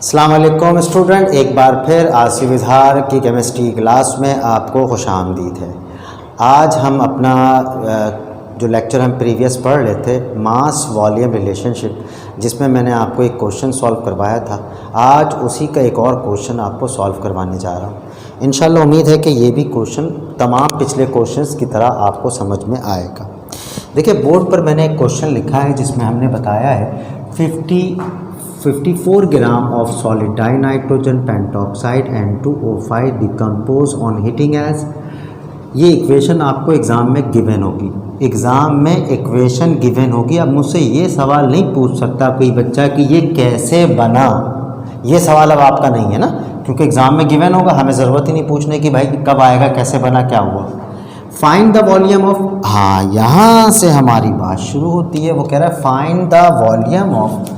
अस्सलाम वालेकुम स्टूडेंट, एक बार फिर आसिफ इजहार की केमिस्ट्री क्लास में आपको खुशामदीद है। आज हम अपना जो लेक्चर हम प्रीवियस पढ़ रहे थे मास वॉल्यूम रिलेशनशिप, जिसमें मैंने आपको एक क्वेश्चन सॉल्व करवाया था, आज उसी का एक और क्वेश्चन आपको सॉल्व करवाने जा रहा हूँ। इंशाल्लाह उम्मीद है कि ये भी क्वेश्चन तमाम पिछले क्वेश्चंस की तरह आपको समझ में आएगा। देखिए, बोर्ड पर मैंने एक क्वेश्चन लिखा है जिसमें हमने बताया है 54 gram of solid dinitrogen pentoxide N2O5 decompose on heating as. ये इक्वेशन आपको एग्ज़ाम में गिवन होगी, एग्ज़ाम में इक्वेशन गिवन होगी। अब मुझसे ये सवाल नहीं पूछ सकता कोई बच्चा कि ये कैसे बना, ये सवाल अब आपका नहीं है ना, क्योंकि एग्ज़ाम में गिवन होगा, हमें ज़रूरत ही नहीं पूछने की भाई कब आएगा, कैसे बना, क्या हुआ। फाइंड द वॉल्यूम ऑफ, हाँ यहाँ से हमारी बात शुरू होती है। वो कह रहा है फाइंड द वॉल्यूम ऑफ,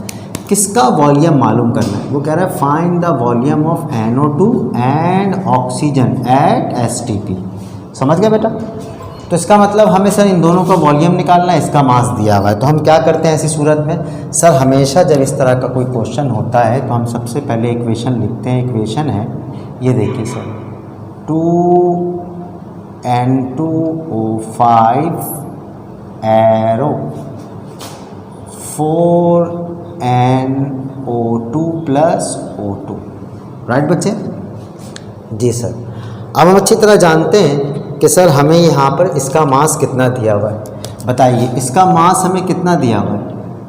किसका वॉल्यूम मालूम करना है। वो कह रहा है find the volume of NO2 and oxygen at STP। समझ गए बेटा? तो इसका मतलब हमें सर इन दोनों का वॉल्यूम निकालना है, इसका मास दिया हुआ है। तो हम क्या करते हैं ऐसी सूरत में, सर हमेशा जब इस तरह का कोई क्वेश्चन होता है तो हम सबसे पहले इक्वेशन लिखते हैं। इक्वेशन है ये देखिए sir, 2N2O5 arrow 4NO2 plus O2। Right बच्चे? जी सर। अब हम अच्छी तरह जानते हैं कि सर हमें यहाँ पर इसका मास कितना दिया हुआ है। बताइए इसका मास हमें कितना दिया हुआ है।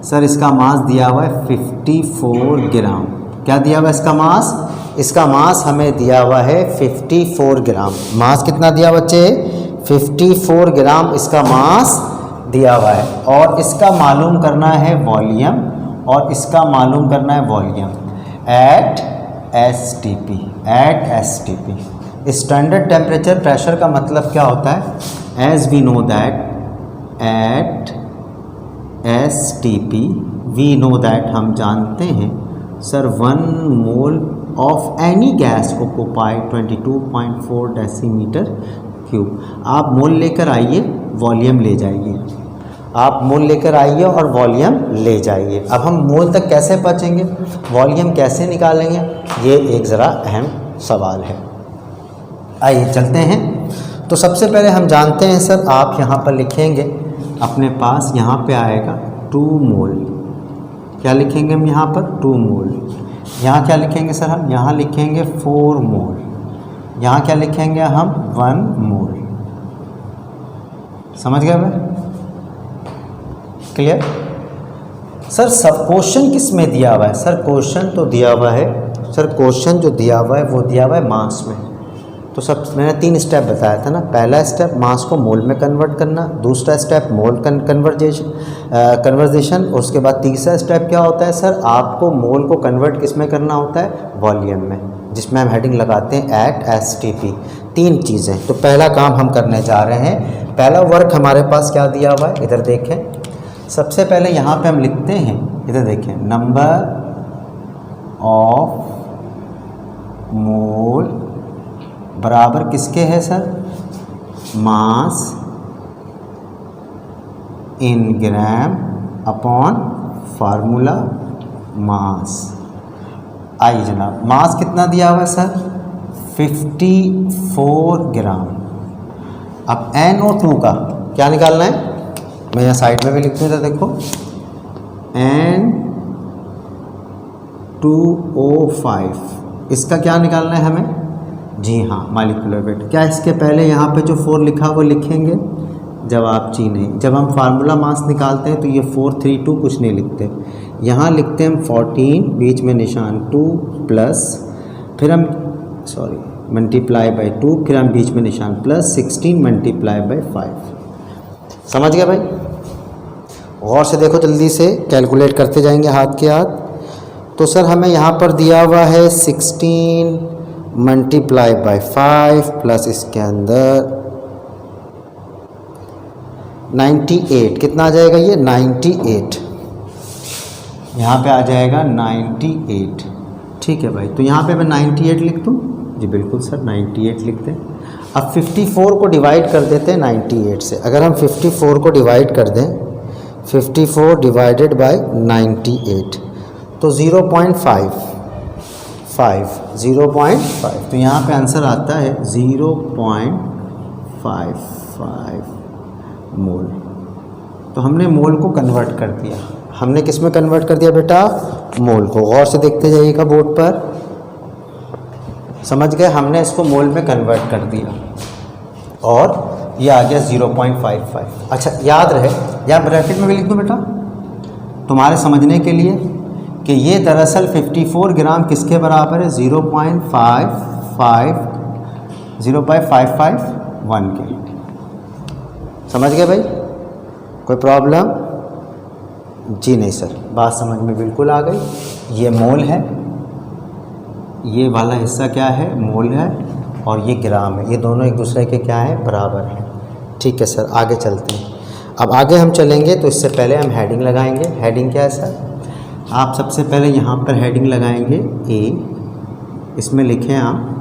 सर इसका मास दिया हुआ है 54 ग्राम। क्या दिया हुआ है इसका मास? इसका मास हमें दिया हुआ है 54 ग्राम। मास कितना दिया बच्चे? 54 ग्राम इसका मास दिया हुआ है। और इसका मालूम करना है वॉल्यूम, और इसका मालूम करना है volume at STP। Standard temperature pressure का मतलब क्या होता है? As we know that at STP we know that, हम जानते हैं sir 1 mole of any gas occupy 22.4 decimetre cube. आप मोल लेकर आइए, वॉल्यूम ले जाइए। आप मोल लेकर आइए और वॉल्यूम ले जाइए। अब हम मोल तक कैसे पहुँचेंगे, वॉल्यूम कैसे निकालेंगे, ये एक ज़रा अहम सवाल है। आइए चलते हैं। तो सबसे पहले हम जानते हैं सर, आप यहाँ पर लिखेंगे अपने पास, यहाँ पे आएगा 2 मोल। क्या लिखेंगे हम यहाँ पर? 2 मोल। यहाँ क्या लिखेंगे सर हम? यहाँ लिखेंगे 4 मोल। यहाँ क्या लिखेंगे हम? 1 मोल। समझ गए भाई? क्लियर? सर सब क्वेश्चन किस में दिया हुआ है? सर क्वेश्चन तो दिया हुआ है, सर क्वेश्चन जो दिया हुआ है वो दिया हुआ है मास में। तो सब मैंने 3 स्टेप बताया था ना। पहला स्टेप मास को मोल में कन्वर्ट करना, दूसरा स्टेप मोल कन्वर्जेशन, उसके बाद तीसरा स्टेप क्या होता है सर, आपको मोल को कन्वर्ट किस में करना होता है? वॉल्यूम में, जिसमें हम हेडिंग लगाते हैं एट STP। 3 चीज़ें। तो पहला काम हम करने जा रहे हैं। पहला वर्क हमारे पास क्या दिया हुआ है, इधर देखें। सबसे पहले यहाँ पे हम लिखते हैं, इधर देखें, नंबर ऑफ मोल बराबर किसके है सर? मास इन ग्राम अपॉन फार्मूला मास। आइए जनाब, मास कितना दिया हुआ है सर? 54 ग्राम। अब NO2 का क्या निकालना है? मैं यहाँ साइड में भी लिख दूँ, देखो N2O5, इसका क्या निकालना है हमें? जी हाँ, मॉलिक्यूलर वेट। क्या इसके पहले यहाँ पे जो 4 लिखा वो लिखेंगे? जवाब जी नहीं। जब हम फार्मूला मास निकालते हैं तो ये 432 कुछ नहीं लिखते, यहाँ लिखते हैं हम 14, बीच में निशान 2 प्लस, फिर हम मल्टीप्लाई बाई 2, फिर हम बीच में निशान प्लस 16 मल्टीप्लाई बाई 5। समझ गए भाई? गौर से देखो, जल्दी से कैलकुलेट करते जाएंगे हाथ के हाथ। तो सर हमें यहाँ पर दिया हुआ है 16 मल्टीप्लाई बाई 5 प्लस इसके अंदर 98। कितना आ जाएगा ये? 98। यहाँ पे आ जाएगा 98। ठीक है भाई, तो यहाँ पे मैं 98 लिख दूँ? जी बिल्कुल सर, 98 लिखते हैं। अब 54 को डिवाइड कर देते हैं 98 से। अगर हम 54 को डिवाइड कर दें, 54 डिवाइडेड बाय 98 तो 0.5 0.5। तो यहाँ पे आंसर आता है 0.55 मोल। तो हमने मोल को कन्वर्ट कर दिया। हमने किस में कन्वर्ट कर दिया बेटा? मोल को। गौर से देखते जाइएगा बोर्ड पर, समझ गए? हमने इसको मोल में कन्वर्ट कर दिया और ये आ गया 0.55। अच्छा याद रहे, या ब्रैकेट में भी लिख दूँ बेटा तुम्हारे समझने के लिए कि ये दरअसल 54 ग्राम किसके बराबर है? 0.551 के। समझ गए भाई? कोई प्रॉब्लम? जी नहीं सर, बात समझ में बिल्कुल आ गई। ये मोल है, ये वाला हिस्सा क्या है? मोल है, और ये ग्राम है। ये दोनों एक दूसरे के क्या है? बराबर है। ठीक है सर, आगे चलते हैं। अब आगे हम चलेंगे तो इससे पहले हम हेडिंग लगाएंगे। हेडिंग क्या है सर? आप सबसे पहले यहाँ पर हेडिंग लगाएंगे ए। इसमें लिखें आप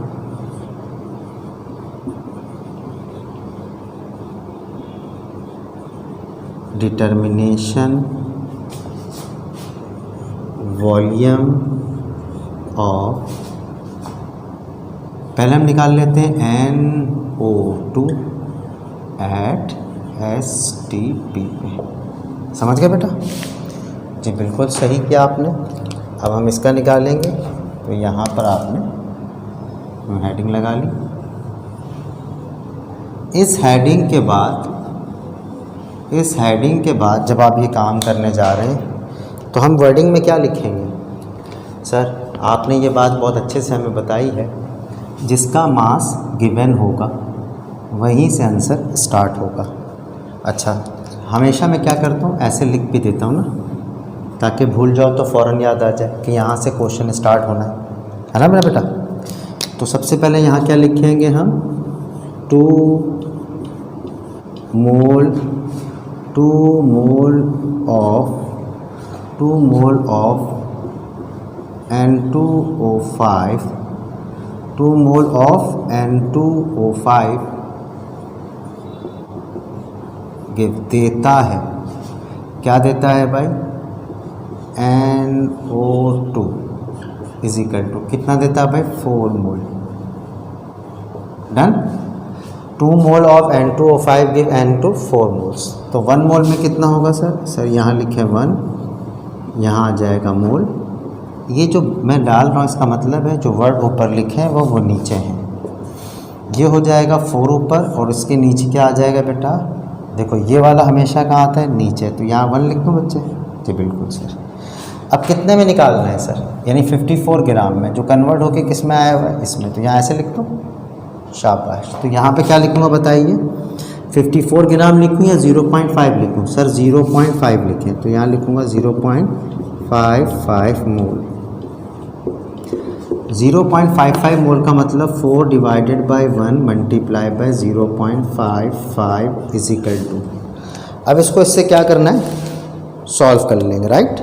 डिटर्मिनेशन वॉल्यूम ऑफ, पहले हम निकाल लेते हैं NO2 एट STP पे। समझ गए बेटा? जी बिल्कुल सही किया आपने। अब हम इसका निकालेंगे तो यहाँ पर आपने हेडिंग लगा ली। इस हेडिंग के बाद जब आप ये काम करने जा रहे हैं तो हम वर्डिंग में क्या लिखेंगे? सर आपने ये बात बहुत अच्छे से हमें बताई है, जिसका मास गिवन होगा वहीं से आंसर स्टार्ट होगा। अच्छा, हमेशा मैं क्या करता हूँ, ऐसे लिख भी देता हूँ ना, ताकि भूल जाओ तो फ़ौरन याद आ जाए कि यहाँ से क्वेश्चन स्टार्ट होना है ना मेरा बेटा? तो सबसे पहले यहाँ क्या लिखेंगे हम? 2 mole of N2O5 2 mole of N2O5 give देता है, क्या देता है भाई? NO2 इज इक्वल टू कितना देता है भाई? 4 mole. Done. 2 mole of N2O5 give N2 4 moles. तो 1 मोल में कितना होगा सर? सर यहाँ लिखे 1, यहाँ आ जाएगा मोल। ये जो मैं डाल रहा हूँ इसका मतलब है जो वर्ड ऊपर लिखे हैं वो नीचे हैं। ये हो जाएगा 4 ऊपर, और इसके नीचे क्या आ जाएगा बेटा? देखो ये वाला हमेशा कहाँ आता है? नीचे। तो यहाँ 1 लिख दूँ बच्चे? जी बिल्कुल सर। अब कितने में निकालना है सर? यानी 54 ग्राम में, जो कन्वर्ट होके किस में आया हुआ है? इसमें। तो यहाँ ऐसे लिख दो, शाबाश। तो यहाँ पे क्या लिखूँगा बताइए? 54 ग्राम लिखूँ या 0.5 लिखूँ? सर 0.5 लिखें, तो यहाँ लिखूँगा 0.55 मोल। 0.55 मोल का मतलब 4 divided by 1 multiply by 0.55 is equal to. अब इसको इससे क्या करना है? सॉल्व कर लेंगे, राइट?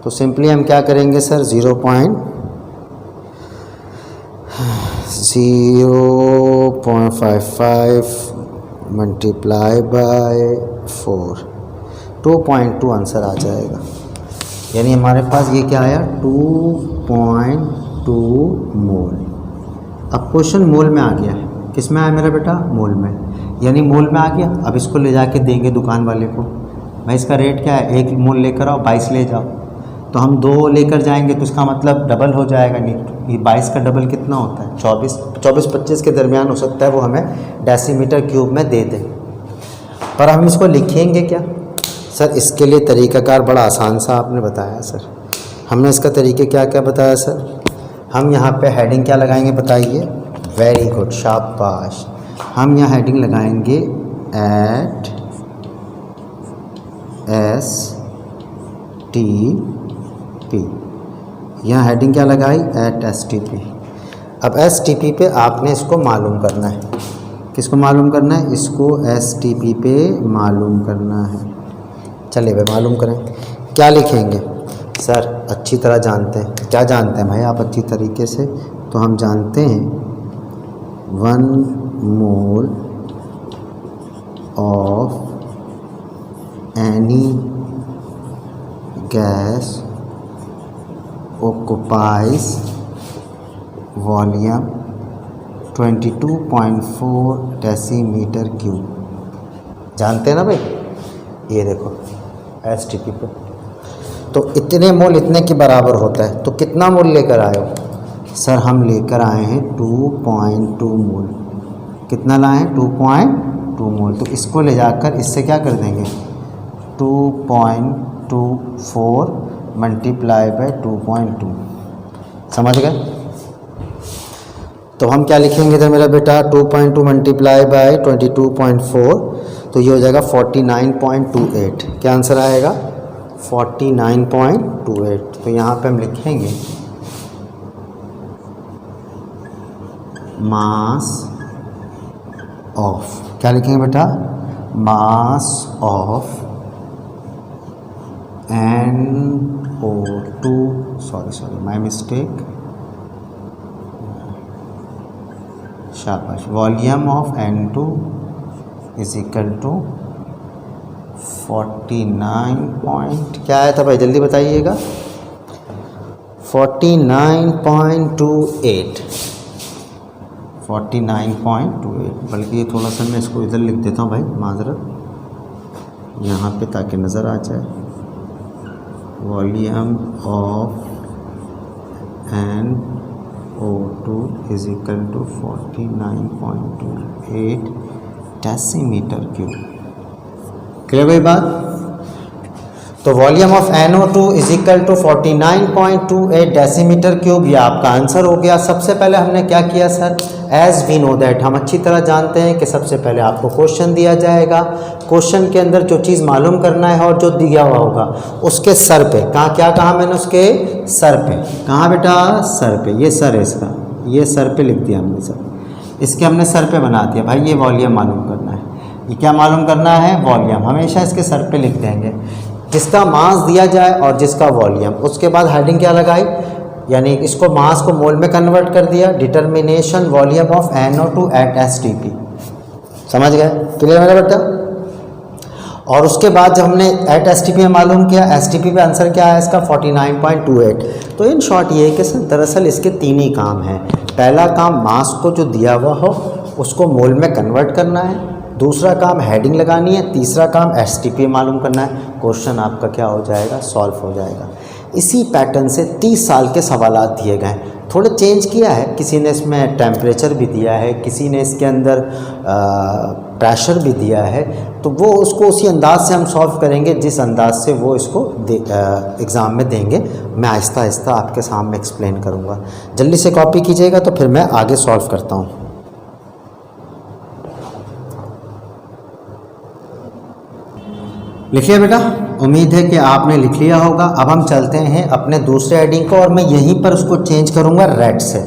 तो सिंपली हम क्या करेंगे सर? 0.55 मल्टीप्लाई बाय 4, 2.2 आंसर आ जाएगा। यानी हमारे पास ये क्या आया? 2.2 मोल। अब क्वेश्चन मोल में आ गया है। किस में आया मेरा बेटा? मोल में। यानी मोल में आ गया। अब इसको ले जाके देंगे दुकान वाले को, भाई इसका रेट क्या है? 1 मोल लेकर आओ, 22 ले जाओ। तो हम 2 लेकर जाएंगे तो इसका मतलब डबल हो जाएगा। नहीं, ये 22 का डबल कितना होता है? 24-25 के दरमियान हो सकता है, वो हमें डेसीमीटर क्यूब में दे दें। पर हम इसको लिखेंगे क्या? सर इसके लिए तरीक़ाकार बड़ा आसान सा आपने बताया सर। हमने इसका तरीके क्या क्या बताया सर? हम यहाँ पे हेडिंग क्या लगाएंगे बताइए? वेरी गुड, शाबाश। हम यहाँ हेडिंग लगाएंगे एट STP। यहाँ हेडिंग क्या लगाई? Eight STP। अब STP पे आपने इसको मालूम करना है। किसको मालूम करना है? इसको STP पे मालूम करना है। चलिए भाई मालूम करें। क्या लिखेंगे सर? अच्छी तरह जानते हैं। क्या जानते हैं भाई आप अच्छी तरीके से? तो हम जानते हैं 1 mole of any gas occupies volume 22.4 decimetre cube. जानते हैं ना भाई, ये देखो STP पे तो इतने मोल इतने के बराबर होता है। तो कितना मोल लेकर आए हो सर? हम लेकर आए हैं 2.2 मोल। कितना लाए हैं? 2.2 मोल। तो इसको ले जाकर इससे क्या कर देंगे? 2.24 मल्टीप्लाई बाय 2.2। समझ गए? तो हम क्या लिखेंगे इधर मेरा बेटा? 2.2 मल्टीप्लाई बाय 22.4, तो ये हो जाएगा 49.28। क्या आंसर आएगा? 49.28। तो यहाँ पे हम लिखेंगे मास ऑफ, क्या लिखेंगे बेटा? Mass of NO2, sorry my mistake, शाबाश। Volume of N2 is equal to 49 क्या आया था भाई? जल्दी बताइएगा। 49.28, 49.28। बल्कि ये थोड़ा सा मैं इसको इधर लिख देता हूँ भाई, माजरत, यहाँ पे, ताकि नज़र आ जाए। Volume of NO2 is equal to 49.28 decimetre cube. Clear भाई बात? तो volume of NO2 is equal to 49.28 decimetre cube, ये आपका आंसर हो गया। सबसे पहले हमने क्या किया sir? As we know that, हम अच्छी तरह जानते हैं कि सबसे पहले आपको क्वेश्चन दिया जाएगा, क्वेश्चन के अंदर जो चीज़ मालूम करना है और जो दिया हुआ होगा उसके सर पे, क्या कहा मैंने? उसके सर पे। कहाँ बेटा? सर पे। ये सर है इसका, ये सर पे लिख दिया हमने सर, इसके हमने सर पे बना दिया भाई। ये वॉल्यूम मालूम करना है। ये क्या मालूम करना है? वॉल्यूम। हमेशा इसके सर पे लिख देंगे, जिसका मास दिया जाए और जिसका वॉल्यूम। उसके बाद हेडिंग क्या लगाई? यानी इसको मास को मोल में कन्वर्ट कर दिया। Determination volume of NO2 at STP। समझ गए? क्लियर मेरा बेटा? और उसके बाद जब हमने एट STP में मालूम किया, STP पे आंसर क्या है इसका? 49.28। तो इन शॉर्ट ये है कि सर दरअसल इसके तीन ही काम हैं। पहला काम मास को जो दिया हुआ हो उसको मोल में कन्वर्ट करना है, दूसरा काम हेडिंग लगानी है, तीसरा काम STP मालूम करना है। क्वेश्चन आपका क्या हो जाएगा? सॉल्व हो जाएगा। इसी पैटर्न से 30 साल के सवालात दिए गए। थोड़े चेंज किया है, किसी ने इसमें टेम्परेचर भी दिया है, किसी ने इसके अंदर प्रेशर भी दिया है। तो वो उसको उसी अंदाज से हम सॉल्व करेंगे जिस अंदाज से वो इसको एग्ज़ाम में देंगे। मैं आहिस्ता आहिस्ता आपके सामने एक्सप्लेन करूँगा। जल्दी से कॉपी कीजिएगा तो फिर मैं आगे सॉल्व करता हूँ। लिखिए बेटा, उम्मीद है कि आपने लिख लिया होगा। अब हम चलते हैं अपने दूसरे हेडिंग को, और मैं यहीं पर उसको चेंज करूंगा रेड से।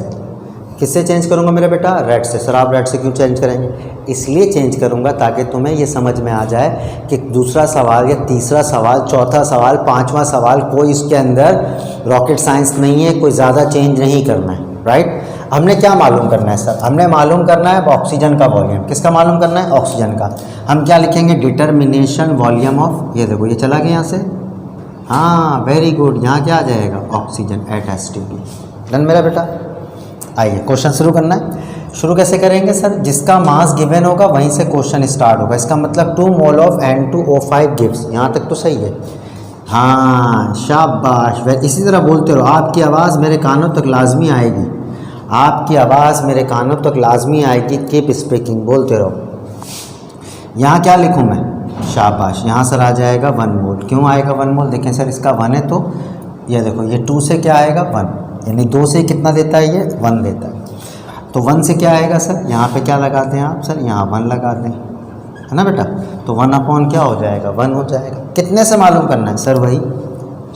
किससे चेंज करूंगा मेरा बेटा? रेड से। सर आप रेड से क्यों चेंज करेंगे? इसलिए चेंज करूंगा ताकि तुम्हें ये समझ में आ जाए कि दूसरा सवाल या तीसरा सवाल, चौथा सवाल, पांचवा सवाल, कोई इसके अंदर रॉकेट साइंस नहीं है, कोई ज़्यादा चेंज नहीं करना है। राइट? हमने क्या मालूम करना है सर? हमने मालूम करना है ऑक्सीजन का वॉल्यूम। किसका मालूम करना है? ऑक्सीजन का। हम क्या लिखेंगे? डिटर्मिनेशन वॉल्यूम ऑफ, ये देखो ये चला गया यहाँ से, हाँ वेरी गुड, यहाँ क्या आ जाएगा? Oxygen at STP। डन मेरा बेटा? आइए क्वेश्चन शुरू करना है। शुरू कैसे करेंगे सर? जिसका मास गिवन होगा वहीं से क्वेश्चन स्टार्ट होगा। इसका मतलब 2 मोल ऑफ N2O5 गिव्स। यहाँ तक तो सही है? हाँ शाबाश। इसी तरह बोलते रहो, आपकी आवाज़ मेरे कानों तक लाजमी आएगी, आपकी आवाज़ मेरे कानों तक लाजमी आएगी। कीप स्पीकिंग, बोलते रहो। यहाँ क्या लिखूँ मैं? शाबाश। यहाँ सर आ जाएगा 1 मोल। क्यों आएगा 1 मोल? देखें सर इसका 1 है तो ये देखो, ये 2 से क्या आएगा? 1, यानी 2 से कितना देता है? ये 1 देता है। तो 1 से क्या आएगा सर? यहाँ पे क्या लगाते हैं आप सर? यहाँ 1 लगा दें, है ना बेटा? तो 1 अपॉन क्या हो जाएगा? 1 हो जाएगा। कितने से मालूम करना है सर? वही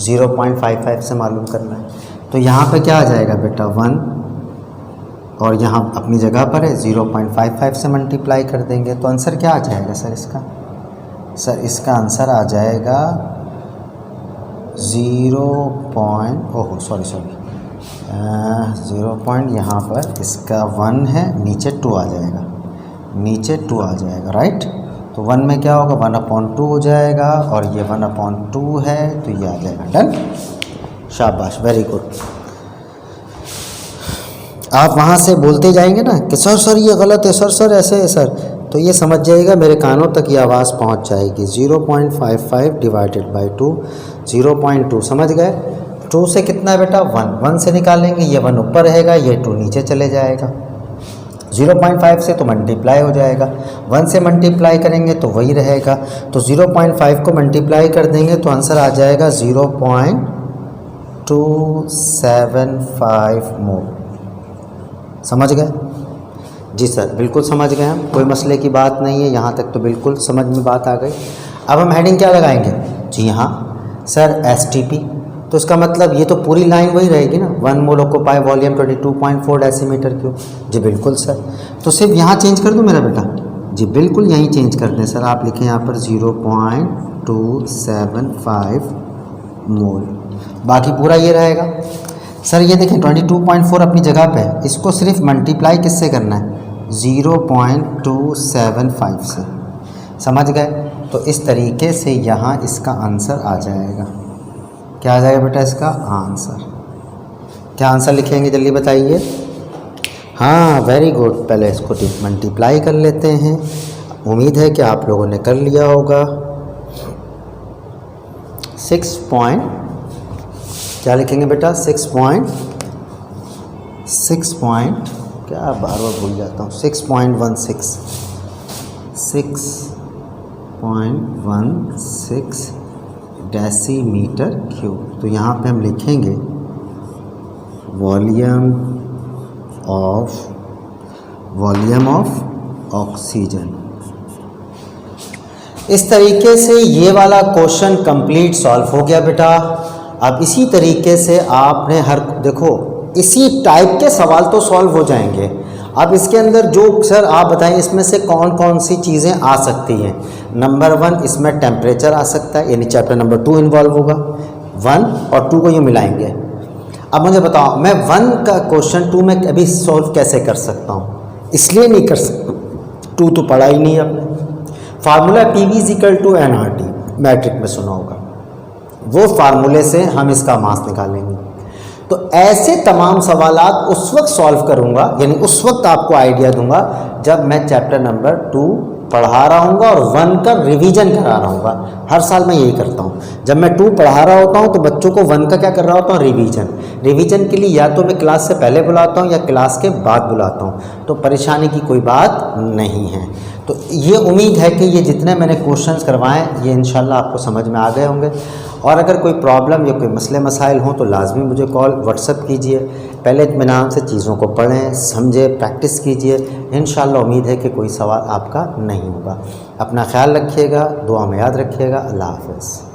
0.55 से मालूम करना है। तो यहाँ पे क्या आ जाएगा बेटा? 1, और यहाँ अपनी जगह पर है 0.55 से मल्टीप्लाई कर देंगे। तो आंसर क्या आ जाएगा सर इसका? सर इसका आंसर आ जाएगा 0 यहाँ पर इसका 1 है, नीचे 2 आ जाएगा, नीचे 2 आ जाएगा। राइट? तो 1 में क्या होगा? 1/2 हो जाएगा, और ये 1/2 है तो ये आ जाएगा। डन? शाबाश, वेरी गुड। आप वहाँ से बोलते जाएंगे ना कि सर सर ये गलत है, सर सर ऐसे है सर, तो ये समझ जाइएगा मेरे कानों तक ये आवाज़ पहुँच जाएगी। 0.55 डिवाइडेड बाई 2, 0.2, समझ गए। 2 से कितना है बेटा 1, 1 से निकालेंगे, ये 1 ऊपर रहेगा, ये 2 नीचे चले जाएगा। 0.5 से तो मल्टीप्लाई हो जाएगा, 1 से मल्टीप्लाई करेंगे तो वही रहेगा, तो 0.5 को मल्टीप्लाई कर देंगे तो आंसर आ जाएगा 0.275 मोल। समझ गए जी सर, बिल्कुल समझ गए हम, कोई मसले की बात नहीं है, यहाँ तक तो बिल्कुल समझ में बात आ गई। अब हम हेडिंग क्या लगाएंगे? जी हाँ सर STP, तो इसका मतलब ये तो पूरी लाइन वही रहेगी ना, 1 मोल ऑक्यूपाई वॉल्यूम 22.4 डेसीमीटर क्यूब। जी बिल्कुल सर, तो सिर्फ यहाँ चेंज कर दूँ मेरा बेटा? जी बिल्कुल यहीं चेंज कर दें सर, आप लिखें यहाँ पर 0.275 मोल, बाकी पूरा ये रहेगा। सर ये देखें 22.4 अपनी जगह पे है, इसको सिर्फ मल्टीप्लाई किससे करना है? 0.275 से, समझ गए। तो इस तरीके से यहाँ इसका आंसर आ जाएगा। क्या आ जाएगा बेटा इसका आंसर? क्या आंसर लिखेंगे जल्दी बताइए। हाँ वेरी गुड, पहले इसको मल्टीप्लाई कर लेते हैं, उम्मीद है कि आप लोगों ने कर लिया होगा। 6 क्या लिखेंगे बेटा? 6 क्या बार बार भूल जाता हूँ, 6.16 डेसीमीटर क्यूब। तो यहाँ पे हम लिखेंगे वॉल्यूम ऑफ ऑक्सीजन। इस तरीके से ये वाला क्वेश्चन कंप्लीट सॉल्व हो गया बेटा। अब इसी तरीके से आपने देखो इसी टाइप के सवाल तो सॉल्व हो जाएंगे। अब इसके अंदर जो सर आप बताएं इसमें से कौन कौन सी चीज़ें आ सकती हैं। नंबर 1 इसमें टेम्परेचर आ सकता है, यानी चैप्टर नंबर 2 इन्वॉल्व होगा। 1 और 2 को यूँ मिलाएंगे। अब मुझे बताओ मैं 1 का क्वेश्चन 2 में अभी सॉल्व कैसे कर सकता हूँ? इसलिए नहीं कर सकता, 2 तो पढ़ा ही नहीं है आपने। फार्मूला PV = nRT, मैट्रिक में सुना होगा, वो फार्मूले से हम इसका मास निकालेंगे। तो ऐसे तमाम सवालात उस वक्त सॉल्व करूंगा, यानी उस वक्त आपको आइडिया दूंगा जब मैं चैप्टर नंबर 2 पढ़ा रहा हूँगा और 1 का रिवीजन करा रहा हूँगा। हर साल मैं यही करता हूँ, जब मैं 2 पढ़ा रहा होता हूँ तो बच्चों को 1 का क्या कर रहा होता हूँ? रिवीजन के लिए या तो मैं क्लास से पहले बुलाता हूँ या क्लास के बाद बुलाता हूँ, तो परेशानी की कोई बात नहीं है। तो ये उम्मीद है कि ये जितने मैंने क्वेश्चंस करवाएं ये इंशाल्लाह आपको समझ में आ गए होंगे। और अगर कोई प्रॉब्लम या कोई मसले मसाइल हों तो लाजमी मुझे कॉल व्हाट्सएप कीजिए। पहले इत्मीनान से चीज़ों को पढ़ें, समझें, प्रैक्टिस कीजिए। इंशाल्लाह उम्मीद है कि कोई सवाल आपका नहीं होगा। अपना ख्याल रखिएगा, दुआ में याद रखिएगा। अल्लाह हाफ़िज़।